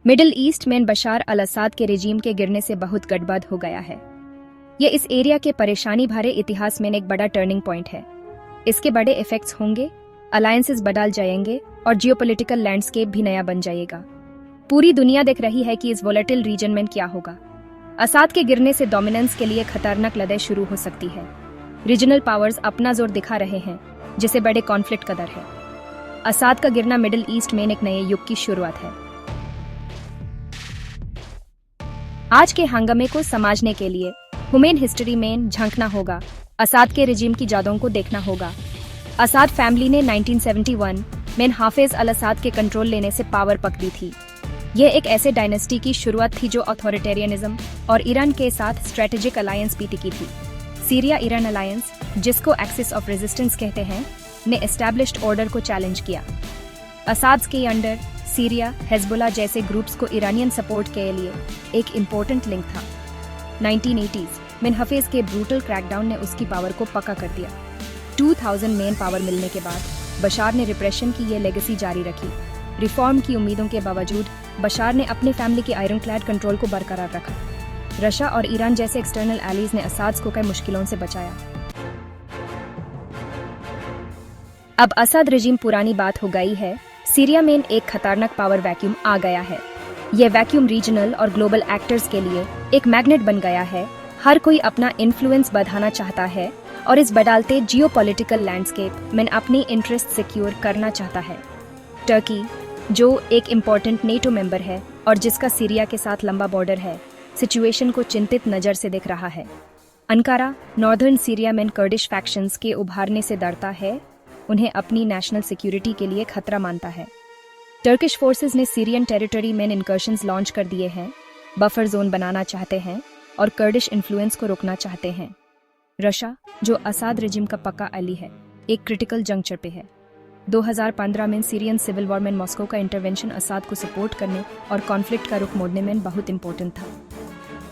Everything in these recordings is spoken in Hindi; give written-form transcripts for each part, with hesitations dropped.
मिडिल ईस्ट में बशार अल असाद के रेजिम के गिरने से बहुत गड़बड़ हो गया है। ये इस एरिया के परेशानी भरे इतिहास में एक बड़ा टर्निंग पॉइंट है। इसके बड़े इफेक्ट्स होंगे, अलायंसेस बदल जाएंगे और जियोपॉलिटिकल लैंडस्केप भी नया बन जाएगा। पूरी दुनिया देख रही है कि इस वोलेटिल रीजन में क्या होगा। असाद के गिरने से डोमिनेंस के लिए खतरनाक लड़ाई शुरू हो सकती है। रीजनल पावर्स अपना जोर दिखा रहे हैं, जिसे बड़े कॉन्फ्लिक्ट का डर है। असाद का गिरना मिडिल ईस्ट में एक नए युग की शुरुआत है। आज के हंगामे को समझने के लिए ह्यूमन हिस्ट्री में झांकना होगा। असाद के रेजिम की जादों को देखना होगा। असाद फैमिली ने 1971 में हाफिज अल असाद के कंट्रोल लेने से पावर पकड़ी थी। यह एक ऐसे डायनेस्टी की शुरुआत थी जो अथॉरिटेरियनिज्म और ईरान के साथ स्ट्रेटेजिक अलायंस भी टिकी थी। सीरिया ईरान अलायंस, जिसको एक्सिस ऑफ रेजिस्टेंस कहते हैं, ने एस्टैब्लिश्ड ऑर्डर को चैलेंज किया। असाद के अंडर सीरिया, हेजबुल्लाह जैसे ग्रुप्स को ईरानियन सपोर्ट के लिए एक इम्पोर्टेंट लिंक था। 1980s में हफीज के ब्रूटल क्रैकडाउन ने उसकी पावर को पक्का कर दिया। 2000 में पावर मिलने के बाद बशार ने रिप्रेशन की ये लेगेसी जारी रखी। रिफॉर्म की उम्मीदों के बावजूद बशार ने अपने फैमिली के आयरन क्लैड कंट्रोल को बरकरार रखा। रशिया और ईरान जैसे एक्सटर्नल एलीज ने असाद को कई मुश्किलों से बचाया। अब असाद रेजिम पुरानी बात हो गई है। सीरिया में एक खतरनाक पावर वैक्यूम आ गया है। यह वैक्यूम रीजनल और ग्लोबल एक्टर्स के लिए एक मैग्नेट बन गया है। हर कोई अपना इन्फ्लुएंस बढ़ाना चाहता है और इस बदलते जियोपॉलिटिकल लैंडस्केप में अपनी इंटरेस्ट सिक्योर करना चाहता है। टर्की, जो एक इम्पोर्टेंट नेटो मेंबर है और जिसका सीरिया के साथ लंबा बॉर्डर है, सिचुएशन को चिंतित नज़र से देख रहा है। अंकारा नॉर्दर्न सीरिया में कर्डिश फैक्शंस के उभारने से डरता है, उन्हें अपनी नेशनल सिक्योरिटी के लिए खतरा मानता है। टर्किश फोर्सेस ने सीरियन टेरिटरी में इनकर्शंस लॉन्च कर दिए हैं, बफर जोन बनाना चाहते हैं और कर्डिश इन्फ्लुएंस को रोकना चाहते हैं। रशिया, जो असाद रेजिम का पक्का अली है, एक क्रिटिकल जंक्चर पे है। 2015 में सीरियन सिविल वॉर में मॉस्को का इंटरवेंशन असाद को सपोर्ट करने और कॉन्फ्लिक्ट का रुख मोड़ने में बहुत इंपॉर्टेंट था।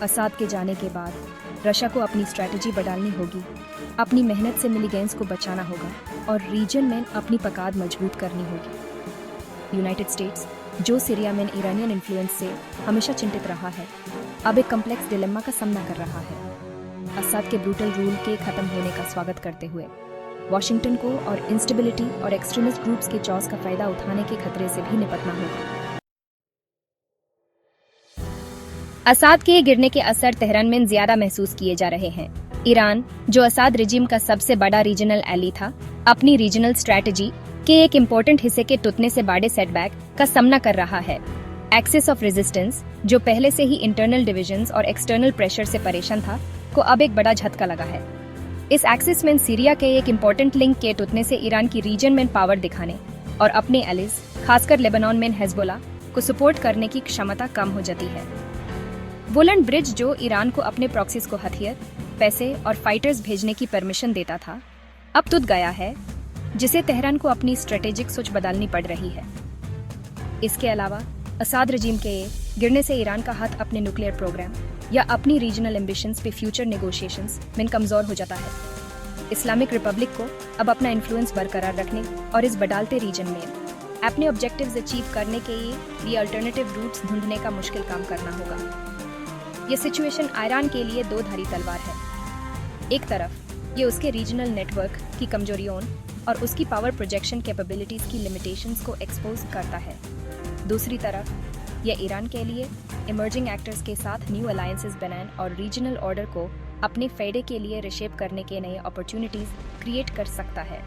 असाद के जाने के बाद रशिया को अपनी स्ट्रैटेजी बदलनी होगी, अपनी मेहनत से मिली गेंस को बचाना होगा और रीजन में अपनी पकड़ मजबूत करनी होगी। यूनाइटेड स्टेट्स, जो सीरिया में ईरानियन इन्फ्लुएंस से हमेशा चिंतित रहा है, अब एक कॉम्प्लेक्स डिलेमा का सामना कर रहा है। असाद के ब्रूटल रूल के खत्म होने का स्वागत करते हुए वॉशिंगटन को और इंस्टेबिलिटी और एक्सट्रीमिस्ट ग्रुप्स के चॉस का फायदा उठाने के खतरे से भी निपटना होगा। असाद के गिरने के असर तेहरान में ज्यादा महसूस किए जा रहे हैं। ईरान, जो असाद रेजिम का सबसे बड़ा रीजनल एली था, अपनी रीजनल स्ट्रैटेजी के एक इम्पोर्टेंट हिस्से के टूटने से बड़े सेटबैक का सामना कर रहा है। एक्सिस ऑफ रेजिस्टेंस, जो पहले से ही इंटरनल डिविजन्स और एक्सटर्नल प्रेशर से परेशान था, को अब एक बड़ा झटका लगा है। इस एक्सिस में सीरिया के एक इम्पोर्टेंट लिंक के टूटने से ईरान की रीजन में पावर दिखाने और अपने एलिज, खासकर लेबनान में हेजबुल्लाह को सपोर्ट करने की क्षमता कम हो जाती है। वोलन ब्रिज, जो ईरान को अपने प्रॉक्सीज को हथियार, पैसे और फाइटर्स भेजने की परमिशन देता था, अब टूट गया है, जिसे तेहरान को अपनी स्ट्रेटेजिक सोच बदलनी पड़ रही है। इसके अलावा असाद रेजिम के गिरने से ईरान का हाथ अपने न्यूक्लियर प्रोग्राम या अपनी रीजनल एम्बिशंस पे फ्यूचर नेगोशिएशंस में कमजोर हो जाता है। इस्लामिक रिपब्लिक को अब अपना इन्फ्लुएंस बरकरार रखने और इस बदलते रीजन में अपने ऑब्जेक्टिव्स अचीव करने के लिए अल्टरनेटिव रूट्स ढूंढने का मुश्किल काम करना होगा। ये सिचुएशन ईरान के लिए दो धारी तलवार है। एक तरफ ये उसके रीजनल नेटवर्क की कमजोरियों और उसकी पावर प्रोजेक्शन कैपेबिलिटीज की लिमिटेशंस को एक्सपोज करता है। दूसरी तरफ यह ईरान के लिए इमर्जिंग एक्टर्स के साथ न्यू अलायंसेस बनाने और रीजनल ऑर्डर को अपने फायदे के लिए रिशेप करने के नए अपॉर्चुनिटीज क्रिएट कर सकता है।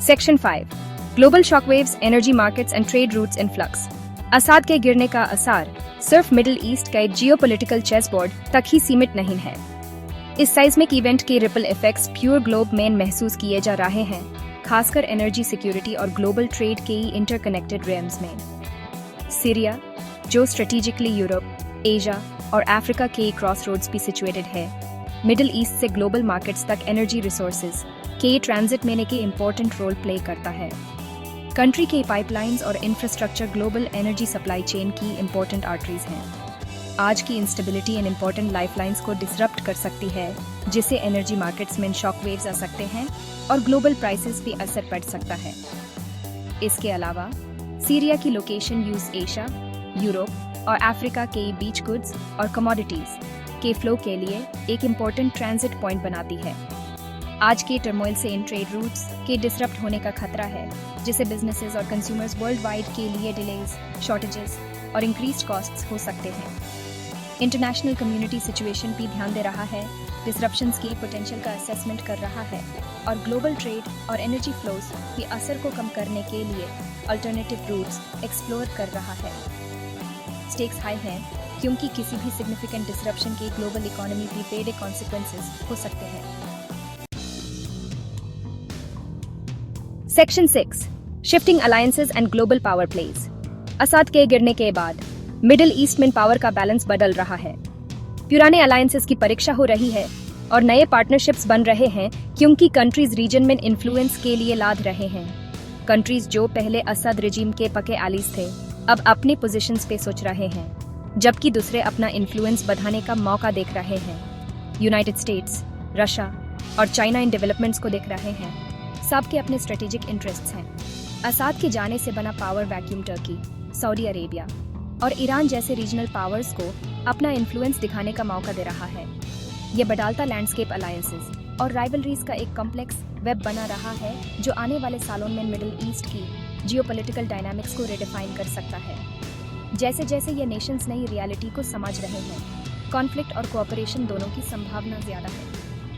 Section 5, global shockwaves, energy markets and trade roots in flux. असाद के गिरने का असर सिर्फ मिडिल ईस्ट के जियोपॉलिटिकल चेसबोर्ड तक ही सीमित नहीं है। इस साइस्मिक इवेंट के रिपल इफेक्ट्स प्योर ग्लोब में महसूस किए जा रहे हैं, खासकर एनर्जी सिक्योरिटी और ग्लोबल ट्रेड के इंटरकनेक्टेड रेम्स में। सीरिया, जो स्ट्रेटेजिकली यूरोप, एशिया और अफ्रीका के क्रॉसरोड्स भी सिचुएटेड है, मिडिल ईस्ट से ग्लोबल मार्केट्स तक एनर्जी रिसोर्सेज के ट्रांजिट में एक इम्पोर्टेंट रोल प्ले करता है। कंट्री के पाइपलाइंस और infrastructure global energy supply chain की इम्पोर्टेंट आर्टरीज हैं। आज की इंस्टेबिलिटी इन इम्पोर्टेंट लाइफलाइंस को डिसरप्ट कर सकती है, जिससे एनर्जी मार्केट्स में शॉक वेव्स आ सकते हैं और ग्लोबल प्राइसेस भी असर पड़ सकता है। इसके अलावा सीरिया की लोकेशन यूज एशिया, यूरोप और अफ्रीका के बीच गुड्स और कमोडिटीज के फ्लो के लिए एक इम्पोर्टेंट ट्रांजिट पॉइंट बनाती है। आज के टर्मोइल से इन ट्रेड रूट्स के डिसरप्ट होने का खतरा है, जिससे बिजनेसेस और कंज्यूमर्स वर्ल्ड वाइड के लिए डिलेज, शॉर्टेजेस और इंक्रीज्ड कॉस्ट्स हो सकते हैं। इंटरनेशनल कम्युनिटी सिचुएशन भी ध्यान दे रहा है, डिसरप्शंस की पोटेंशियल का असेसमेंट कर रहा है और ग्लोबल ट्रेड और एनर्जी फ्लोज के असर को कम करने के लिए अल्टरनेटिव रूट्स एक्सप्लोर कर रहा है। स्टेक्स हाई हैं क्योंकि किसी भी सिग्निफिकेंट डिसरप्शन के ग्लोबल इकोनॉमी भी बेड कॉन्सिक्वेंसेस हो सकते हैं। Section 6 shifting alliances and global power plays. Assad के गिरने के बाद मिडिल ईस्ट में पावर का बैलेंस बदल रहा है। पुराने अलायंसेस की परीक्षा हो रही है और नए पार्टनरशिप्स बन रहे हैं क्योंकि कंट्रीज रीजन में इन्फ्लुएंस के लिए लाद रहे हैं। कंट्रीज जो पहले असद रिजीम के पके एलीज थे अब अपने पोजीशंस पे सोच रहे हैं, जबकि दूसरे अपना इन्फ्लुएंस बढ़ाने का मौका देख रहे हैं। यूनाइटेड स्टेट्स, रशिया और चाइना इन डेवलपमेंट्स को देख रहे हैं। सबके अपने स्ट्रेटेजिक इंटरेस्ट्स हैं। असाद के जाने से बना power vacuum Turkey, Saudi Arabia और ईरान जैसे रीजनल पावर्स को अपना इन्फ्लुएंस दिखाने का मौका दे रहा है। ये बदलता लैंडस्केप अलायंसेस और राइवलरीज का एक कॉम्प्लेक्स वेब बना रहा है जो आने वाले सालों में मिडिल ईस्ट की जियोपॉलिटिकल डायनामिक्स को रिडिफाइन कर सकता है। जैसे जैसे ये नेशंस नई रियलिटी को समझ रहे हैं, कॉन्फ्लिक्ट और कोऑपरेशन दोनों की संभावना ज्यादा है।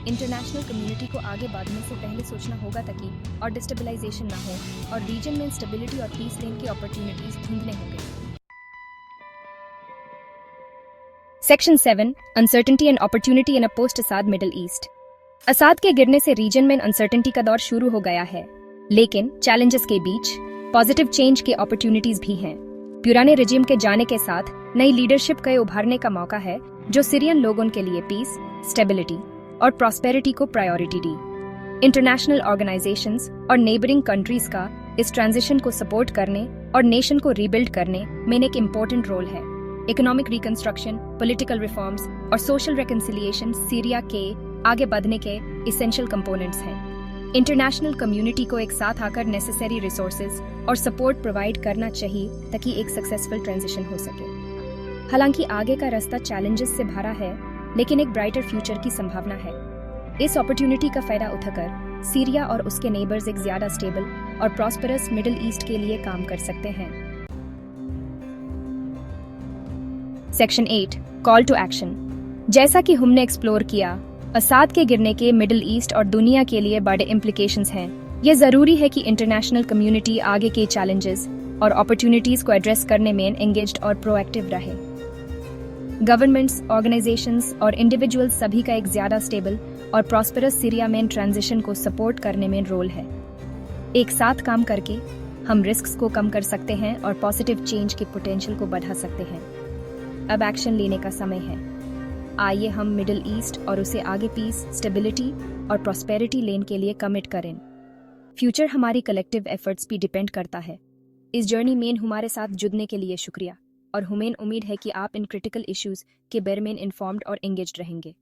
इंटरनेशनल कम्युनिटी को आगे बढ़ने से पहले सोचना होगा ताकि और डिस्टेबलाइजेशन ना हो और रीजन में स्टेबिलिटी और पीस लेने की अपॉर्चुनिटीज ढूंढने होंगे। Section 7 uncertainty and opportunity in a post Asad middle east. असाद के गिरने से रीजन में अनसर्टेनिटी का दौर शुरू हो गया है, लेकिन चैलेंजेस के बीच पॉजिटिव चेंज के अपॉर्चुनिटीज भी हैं। पुराने रिजीम के जाने के साथ नई लीडरशिप के उभारने का मौका है जो सीरियन लोगों के लिए पीस, स्टेबिलिटी और प्रॉस्पेरिटी को प्रायोरिटी दी। इंटरनेशनल ऑर्गेनाइजेशंस और नेबरिंग कंट्रीज का इस ट्रांजिशन को सपोर्ट करने और नेशन को रीबिल्ड करने में एक इम्पोर्टेंट रोल है। इकोनॉमिक रिकंस्ट्रक्शन, पॉलिटिकल रिफॉर्म्स और सोशल रिकंसिलिएशन सीरिया के आगे बढ़ने के इसेंशियल कंपोनेंट्स हैं। इंटरनेशनल कम्युनिटी को एक साथ आकर नेसेसरी रिसोर्सेज और सपोर्ट प्रोवाइड करना चाहिए ताकि एक सक्सेसफुल ट्रांजिशन हो सके। हालांकि आगे का रास्ता चैलेंजेस से भरा है, लेकिन एक ब्राइटर फ्यूचर की संभावना है। इस अपॉर्चुनिटी का फायदा उठाकर सीरिया और उसके नेबर्स एक ज्यादा स्टेबल और प्रॉस्पेरस मिडिल ईस्ट के लिए काम कर सकते हैं। Section 8 call to action. जैसा कि हमने एक्सप्लोर किया, असाद के गिरने के मिडिल ईस्ट और दुनिया के लिए बड़े इम्प्लीकेशंस हैं। यह जरूरी है कि इंटरनेशनल कम्युनिटी आगे के चैलेंजेस और अपॉर्चुनिटीज को एड्रेस करने में एंगेज्ड और प्रोएक्टिव रहे। गवर्नमेंट्स, ऑर्गेनाइजेशंस और इंडिविजुअल्स सभी का एक ज्यादा स्टेबल और प्रॉस्पेरस सीरिया में ट्रांजिशन को सपोर्ट करने में रोल है। एक साथ काम करके हम रिस्क्स को कम कर सकते हैं और पॉजिटिव चेंज के पोटेंशियल को बढ़ा सकते हैं। अब एक्शन लेने का समय है। आइए हम मिडिल ईस्ट और उसे आगे पीस, स्टेबिलिटी और प्रॉस्पेरिटी लेने के लिए कमिट करें। फ्यूचर हमारी कलेक्टिव एफर्ट्स भी डिपेंड करता है। इस जर्नी में हमारे साथ जुड़ने के लिए शुक्रिया और हमें उम्मीद है कि आप इन क्रिटिकल इश्यूज के बारे में इन्फॉर्म्ड और एंगेज्ड रहेंगे।